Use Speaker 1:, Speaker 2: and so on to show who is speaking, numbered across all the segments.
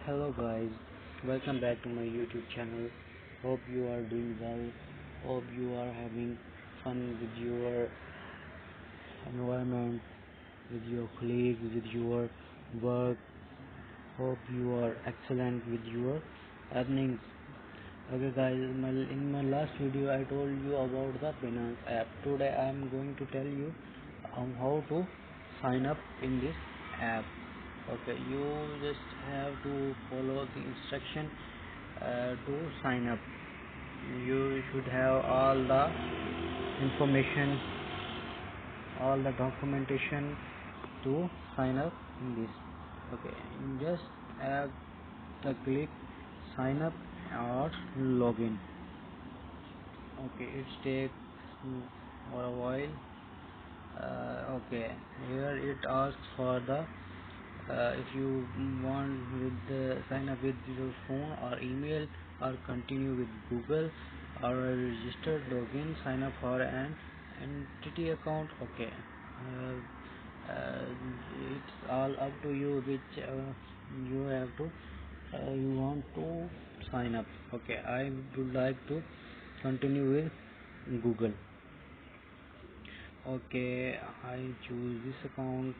Speaker 1: Hello guys, welcome back to my YouTube channel. Hope you are doing well. Hope you are having fun with your environment, with your colleagues, with your work. Hope you are excellent with your earnings. Okay guys, in my last video I told you about the Binance app. Today I am going to tell you how to sign up in this app. Okay, you just have to follow the instruction to sign up. You should have all the information, all the documentation to sign up in this. Okay, you just have to click sign up or login. Okay, it takes for a while. Okay, here it asks for the if you want with sign up with your phone or email or continue with Google or registered login, sign up for an entity account. Okay, it's all up to you which you have to you want to sign up. Okay, I would like to continue with Google. Okay, I choose this account.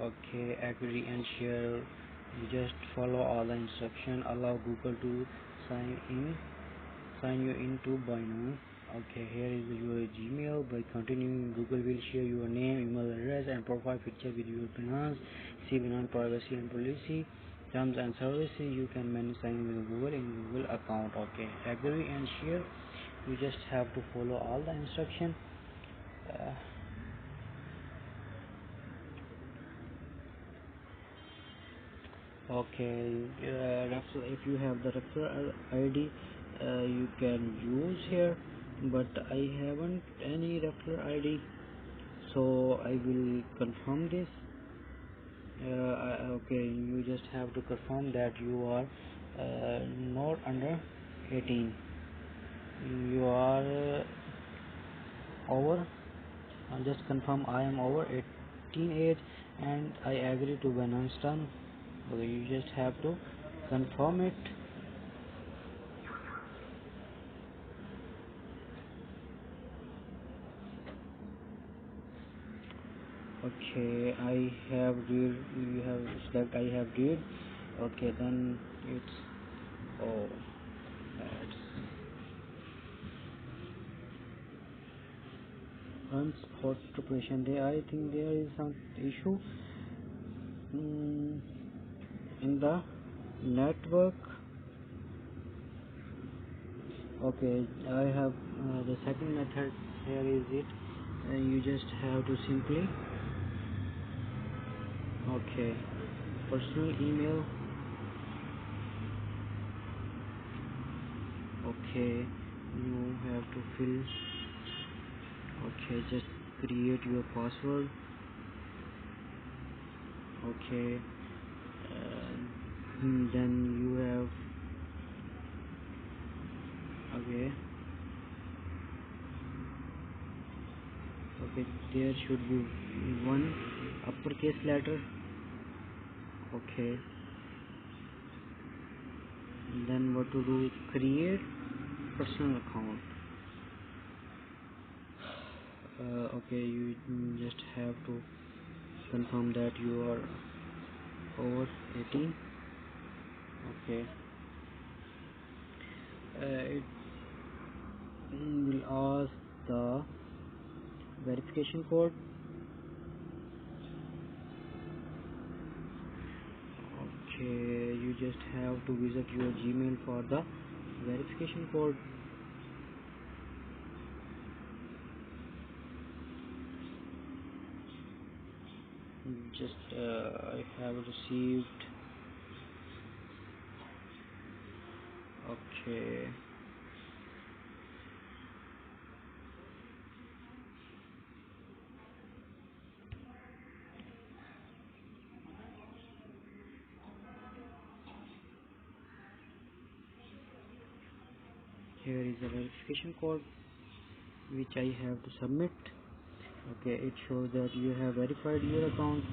Speaker 1: Okay, agree and share. You just follow all the instruction. Allow Google to sign you into Binance. Okay, here is your Gmail. By continuing, Google will share your name, email address, and profile picture with your Binance. See Binance privacy and policy, terms and services. You can manage signing with Google in Google account. Okay, agree and share. You just have to follow all the instruction. Uh, Okay, if you have the referral ID, you can use here, but I haven't any referral ID, so I will confirm this. Okay, you just have to confirm that you are not under 18. You are over. Just confirm I am over 18 age and I agree to Binance term. So you just have to confirm it. Okay, I have read. You have select I have read. Okay, then it's oh it's runs hot operation. There, I think there is some issue in the network. Okay, I have the second method. Here is it. You just have to simply okay personal email. Okay, you have to fill. Okay, just create your password. Okay, then you have okay. Okay, there should be one uppercase letter. Okay, then what to do? Create personal account. Okay, you just have to confirm that you are over 18. Okay, it will ask the verification code. Okay, you just have to visit your Gmail for the verification code. Just I have received. Okay, here is the verification code which I have to submit. Okay, it shows that you have verified your account.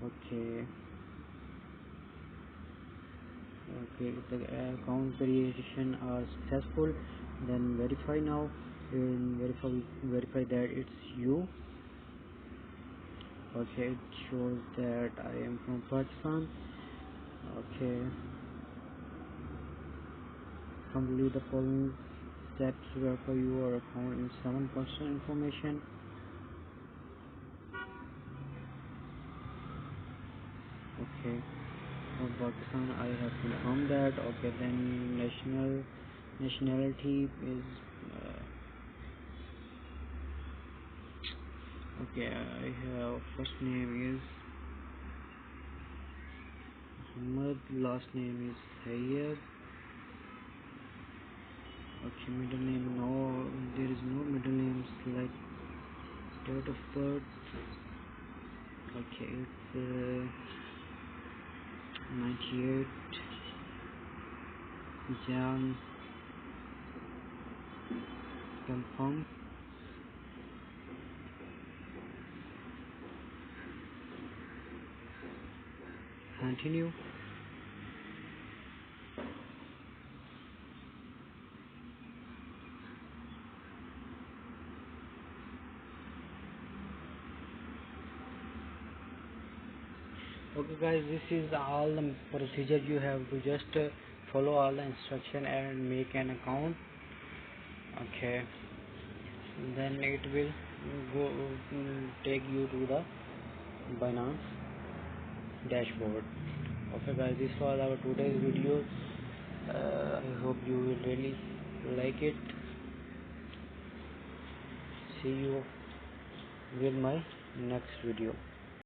Speaker 1: Okay. Okay, the account creation are successful. Then verify now. And verify that it's you. Okay, it shows that I am from Pakistan. Okay, complete the following steps to verify your account in 7 personal information. Okay, from Pakistan I have confirmed that. Okay, then nationality is okay. I have first name is Muhammad, last name is Hayab. Okay, middle name, no, there is no middle names. Like date of birth. Okay, it's 98 Jan. Confirm. Continue. Okay guys, this is all the procedure. You have to just follow all the instruction and make an account. Okay, then it will go take you to the Binance dashboard. Okay guys, this was our today's video. I hope you will really like it. See you with my next video.